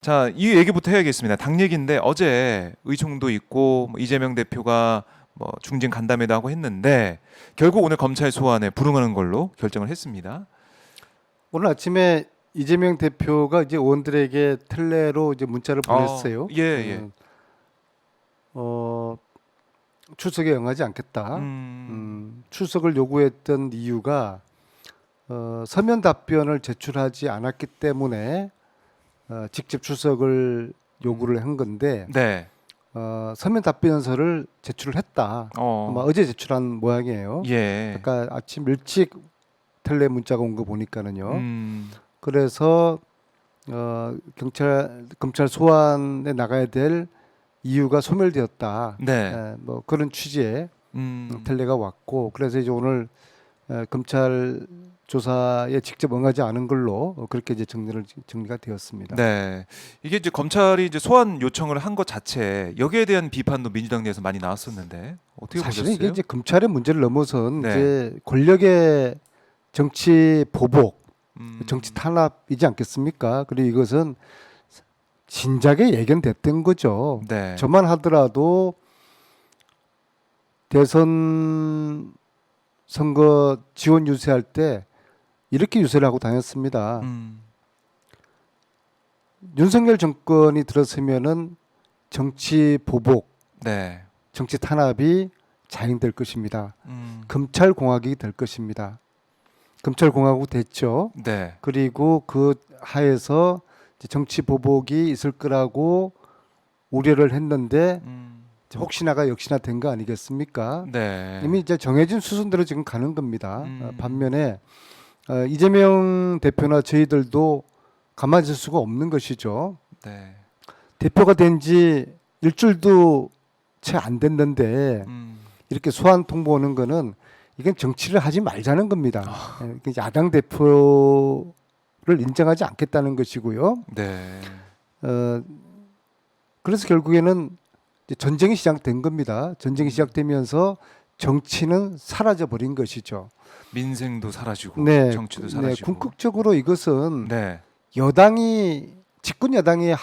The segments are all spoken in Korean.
자, 이 얘기부터 해야겠습니다. 당 얘기인데 어제 의총도 있고 이재명 대표가 뭐 중진 간담회도 하고 했는데 결국 오늘 검찰 소환에 불응하는 걸로 결정을 했습니다. 오늘 아침에 이재명 대표가 이제 의원들에게 텔레로 이제 문자를 보냈어요. 예, 예. 어, 출석에 응하지 않겠다. 음, 출석을 요구했던 이유가 서면 답변을 제출하지 않았기 때문에 직접 출석을 요구를 한 건데 네. 서면 답변서를 제출을 했다. 아마 어제 제출한 모양이에요. 예. 아까 아침 일찍 텔레 문자가 온 거 보니까는요. 음, 그래서 검찰 소환에 나가야 될 이유가 소멸되었다. 네. 뭐 그런 취지의 음, 텔레가 왔고, 그래서 이제 오늘 검찰 조사에 직접 응하지 않은 걸로 그렇게 이제 정리가 되었습니다. 네. 이게 이제 검찰이 이제 소환 요청을 한 것 자체 여기에 대한 비판도 민주당 내에서 많이 나왔었는데 어떻게 사실은 이게 보셨어요? 이제 검찰의 문제를 넘어선 네. 이제 권력의 정치 보복, 음, 정치 탄압이지 않겠습니까? 그리고 이것은 진작에 예견됐던 거죠. 네. 저만 하더라도 대선 선거 지원 유세할 때 이렇게 유세를 하고 다녔습니다. 음, 윤석열 정권이 들어서면은 정치 보복, 네. 정치 탄압이 자행될 것입니다. 음, 검찰 공화국이 될 것입니다. 검찰 공화국 됐죠. 네. 그리고 그 하에서 이제 정치 보복이 있을 거라고 우려를 했는데 혹시나가 역시나 된 거 아니겠습니까? 네. 이미 이제 정해진 수순대로 지금 가는 겁니다. 음. 반면에 이재명 대표나 저희들도 가만히 있을 수가 없는 것이죠. 네. 대표가 된 지 일주일도 채 안 됐는데 이렇게 소환 통보 오는 거는 이건 정치를 하지 말자는 겁니다. 이게 야당 대표를 인정하지 않겠다는 것이고요. 네. 그래서 결국에는 이제 전쟁이 시작된 겁니다. 전쟁이 시작되면서 정치는 사라져 버린 것이죠. 민생도 사라지고 네, 정치도 네, 사라지고. 궁극적으로 이것은 네. 여당이 집권 여당이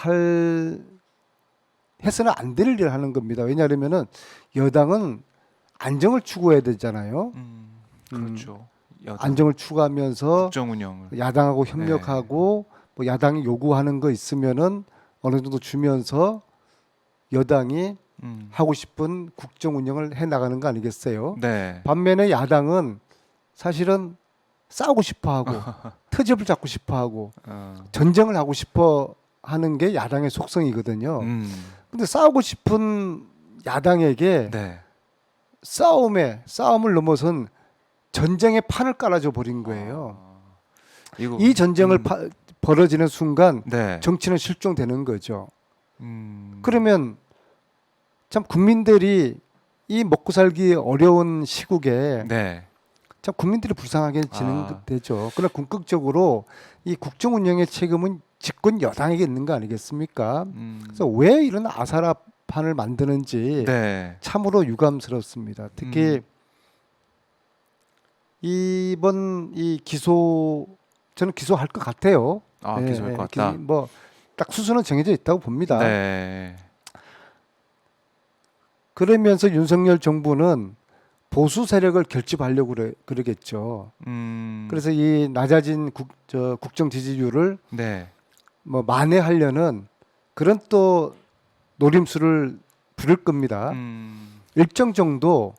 해서는 안 될 일을 하는 겁니다. 왜냐하면은 여당은 안정을 추구해야 되잖아요. 그렇죠. 여당 안정을 추구하면서 국정 운영을. 야당하고 협력하고 뭐 야당이 요구하는 거 있으면은 어느 정도 주면서 여당이 음. 하고 싶은 국정 운영을 해 나가는 거 아니겠어요? 네. 반면에 야당은 사실은 싸우고 싶어 하고 트집을 잡고 싶어 하고 전쟁을 하고 싶어 하는 게 야당의 속성이거든요. 근데 싸우고 싶은 야당에게 네. 싸움을 넘어선 전쟁의 판을 깔아줘 버린 거예요. 이거 이 전쟁을 벌어지는 순간 네. 정치는 실종되는 거죠. 음. 그러면 참 국민들이 이 먹고 살기 어려운 시국에 네. 참 국민들이 불쌍하게 아. 되죠. 그러나 궁극적으로 이 국정 운영의 책임은 집권 여당에게 있는 거 아니겠습니까? 그래서 왜 이런 아사라판을 만드는지 네. 참으로 유감스럽습니다. 특히 이번 이 저는 기소할 것 같아요. 기소할 것 같다. 뭐딱 수순은 정해져 있다고 봅니다. 네. 그러면서 윤석열 정부는 보수 세력을 결집하려고 그러겠죠. 그래서 이 낮아진 국정 지지율을 네. 뭐 만회하려는 그런 또 노림수를 부릴 겁니다. 일정 정도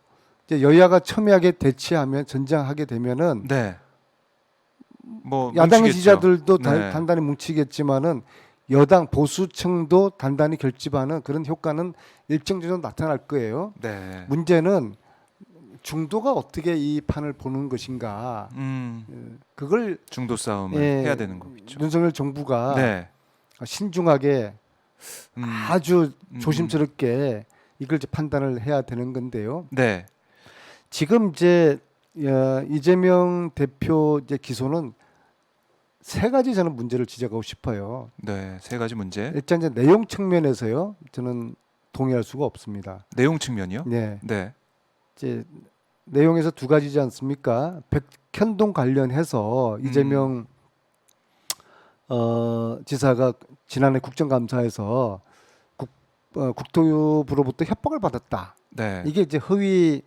이제 여야가 첨예하게 대치하면 전쟁하게 되면은 네. 뭐 야당의 뭉치겠죠. 지지자들도 네. 단단히 뭉치겠지만은 여당 보수층도 단단히 결집하는 그런 효과는 일정 정도 나타날 거예요. 네. 문제는 중도가 어떻게 이 판을 보는 것인가. 그걸 중도 싸움을 해야 되는 거겠죠. 윤석열 정부가 네. 신중하게 아주 음. 조심스럽게 이걸 이제 판단을 해야 되는 건데요. 네. 지금 이제 이재명 대표 이제 기소는 세 가지 저는 문제를 지적하고 싶어요. 네. 세 가지 문제. 일단 이제 내용 측면에서요, 저는 동의할 수가 없습니다. 내용 측면이요? 네, 네. 이제 내용에서 두 가지지 않습니까? 백현동 관련해서 이재명 지사가 지난해 국정감사에서 국토부로부터 협박을 받았다. 네. 이게 이제 허위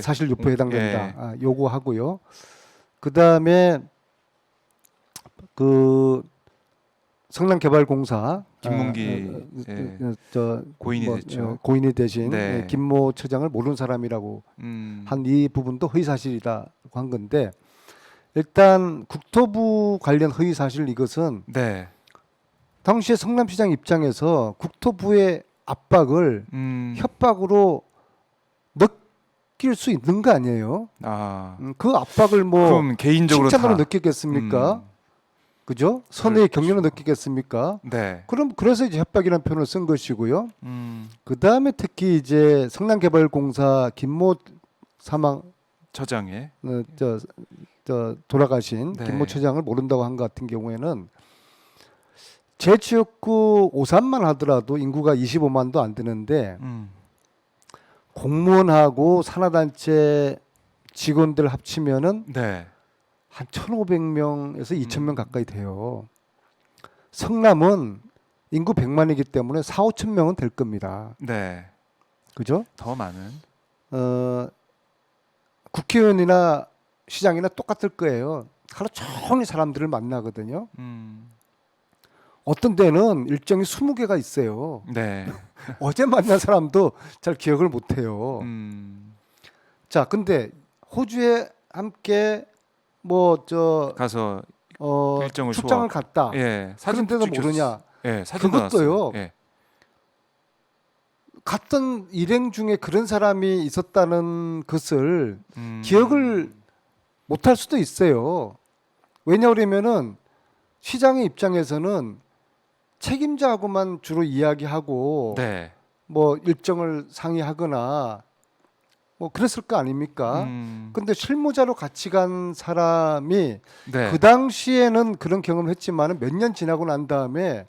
사실 유포에 해당된다. 예. 요구하고요. 그 다음에 그 성남개발공사 김문기 저 고인이 뭐, 됐죠. 고인이 되신 네. 김모 처장을 모르는 사람이라고 한 이 부분도 허위 사실이라고 한 건데 일단 국토부 관련 허위 사실 이것은 네. 당시에 성남시장 입장에서 국토부의 압박을 협박으로 느낄 수 있는 거 아니에요? 아. 그 압박을 뭐 그럼 개인적으로 칭찬으로 다. 느끼겠습니까? 그죠? 선의의 격려로 느끼겠습니까? 네. 그래서 이제 협박이라는 표현을 쓴 것이고요. 그 다음에 특히 이제 성남개발공사 김모 사망 처장에. 저 돌아가신 네. 김모 처장을 모른다고 한 것 같은 경우에는 제 지역구 오산만 하더라도 인구가 25만도 안 되는데 공무원하고 산하단체 직원들 합치면은 네. 한 1,500명에서 2,000명 가까이 돼요. 성남은 인구 100만이기 때문에 4, 5천 명은 될 겁니다. 네. 그죠? 더 많은. 국회의원이나 시장이나 똑같을 거예요. 하루 종일 사람들을 만나거든요. 어떤 데는 일정이 20개가 있어요. 네. 어제 만난 사람도 잘 기억을 못 해요. 자, 근데 호주에 함께 뭐 저 가서 일정을 출장을 갔다. 예. 그런데도 모르냐? 예. 사진도 그것도요. 나왔어요. 예. 갔던 일행 중에 그런 사람이 있었다는 것을 기억을 못할 수도 있어요. 왜냐하면은 시장의 입장에서는 책임자하고만 주로 이야기하고 네. 뭐 일정을 상의하거나 뭐 그랬을 거 아닙니까? 근데 실무자로 같이 간 사람이 네. 그 당시에는 그런 경험을 했지만 몇 년 지나고 난 다음에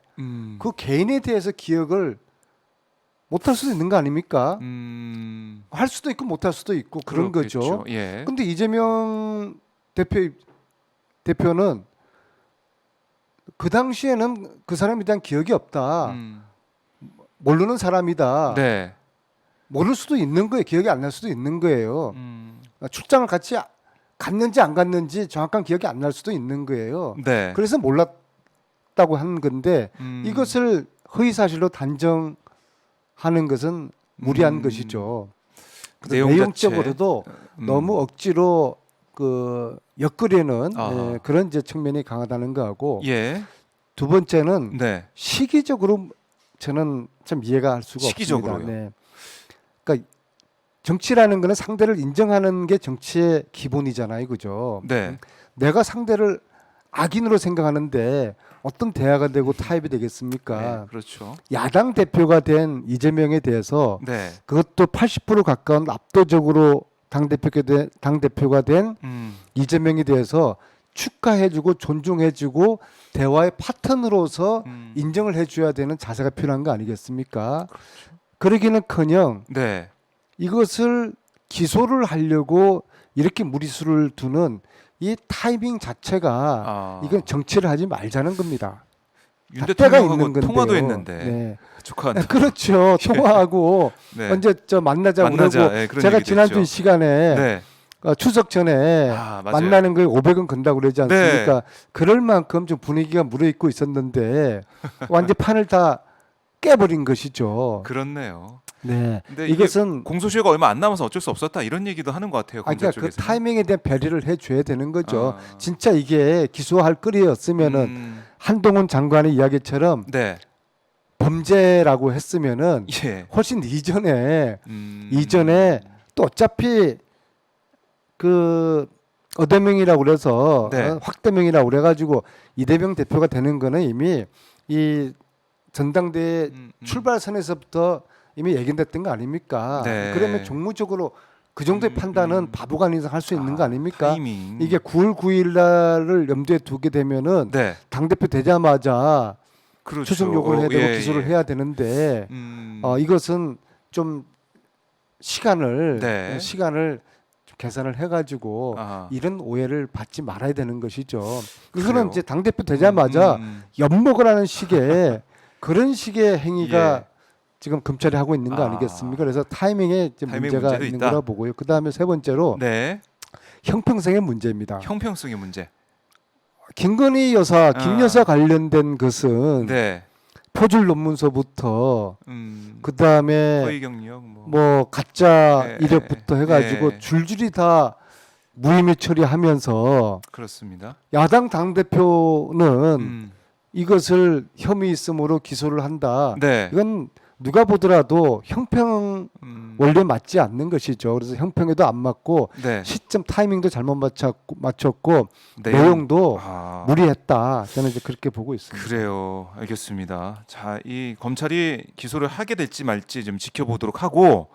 그 개인에 대해서 기억을 못할 수도 있는 거 아닙니까? 할 수도 있고 못할 수도 있고 그런 그렇겠죠. 거죠. 예. 근데 이재명 대표는 그 당시에는 그 사람에 대한 기억이 없다. 모르는 사람이다. 네. 모를 수도 있는 거예요. 기억이 안 날 수도 있는 거예요. 출장을 같이 갔는지 안 갔는지 정확한 기억이 안 날 수도 있는 거예요. 네. 그래서 몰랐다고 하는 건데 이것을 허위 사실로 단정하는 것은 무리한 것이죠. 그래서 내용 내용적으로도 너무 억지로 그 엮으려는 아하. 그런 이제 측면이 강하다는 거하고 예. 두 번째는 네. 시기적으로 저는 참 이해가 할 수가 시기적으로요? 없습니다. 네. 그러니까 정치라는 거는 상대를 인정하는 게 정치의 기본이잖아요, 그죠? 네. 내가 상대를 악인으로 생각하는데 어떤 대화가 되고 타협이 되겠습니까? 네. 그렇죠. 야당 대표가 된 이재명에 대해서 네. 그것도 80% 가까운 압도적으로 당대표가 된 이재명에 대해서 축하해주고 존중해주고 대화의 파트너로서 인정을 해줘야 되는 자세가 필요한 거 아니겠습니까? 그러기는커녕 네. 이것을 기소를 하려고 이렇게 무리수를 두는 이 타이밍 자체가 이건 정치를 하지 말자는 겁니다. 윤 때가 대통령하고 있는 건데요. 통화도 했는데 네. 축하한다. 그렇죠. 통화하고 네. 언제 저 만나자고 만나자. 그러고 네, 그런 제가 얘기도 지난주 했죠. 이 시간에 네. 추석 전에 아, 맞아요. 만나는 거에 500원 건다고 그러지 않습니까? 네. 그럴 만큼 좀 분위기가 무르익고 있었는데 완전 판을 다 깨버린 것이죠. 그렇네요. 네. 근데 이것은 공소시효가 얼마 안 남아서 어쩔 수 없었다 이런 얘기도 하는 것 같아요. 검찰 그러니까 그 쪽에서는. 타이밍에 대한 배려를 해줘야 되는 거죠. 아. 진짜 이게 기소할 거리였으면은 한동훈 장관의 이야기처럼 네. 범죄라고 했으면은 예. 훨씬 이전에 또 어차피 그 어대명이라고 그래서 네. 확대명이라고 그래가지고 이재명 대표가 되는 거는 이미 이 전당대회 출발선에서부터 이미 예견됐던 거 아닙니까? 네. 그러면 종무적으로 그 정도의 판단은 바보가 아닌 이상 할 수 있는 거 아닙니까? 타이밍. 이게 9월 9일 날을 염두에 두게 되면은 네. 당대표 되자마자 그렇죠. 추석 요구를 해야 되고 예, 기소를 예. 해야 되는데 이것은 좀 시간을 네. 계산을 해가지고 아. 이런 오해를 받지 말아야 되는 것이죠. 그래요? 이거는 이제 당 대표 되자마자 엿먹으라는 식의 그런 식의 행위가 예. 지금 검찰이 하고 있는 거 아. 아니겠습니까? 그래서 타이밍에 이제 타이밍 문제가 문제도 있는 있다. 거라 보고요. 그 다음에 세 번째로 네. 형평성의 문제입니다. 형평성의 문제. 김건희 여사, 김 아. 여사 관련된 것은 네. 표절 논문서부터 그 허위 다음에 경력 뭐 가짜 네, 이력부터 해가지고 네. 줄줄이 다 무혐의 처리하면서 그렇습니다. 야당 당 대표는 음. 이것을 혐의 있음으로 기소를 한다. 네. 이건 누가 보더라도 형평 원리에 맞지 않는 것이죠. 그래서 형평에도 안 맞고 네. 시점 타이밍도 잘못 맞췄고 내용도 아. 무리했다. 저는 이제 그렇게 보고 있습니다. 그래요. 알겠습니다. 자, 이 검찰이 기소를 하게 될지 말지 좀 지켜보도록 하고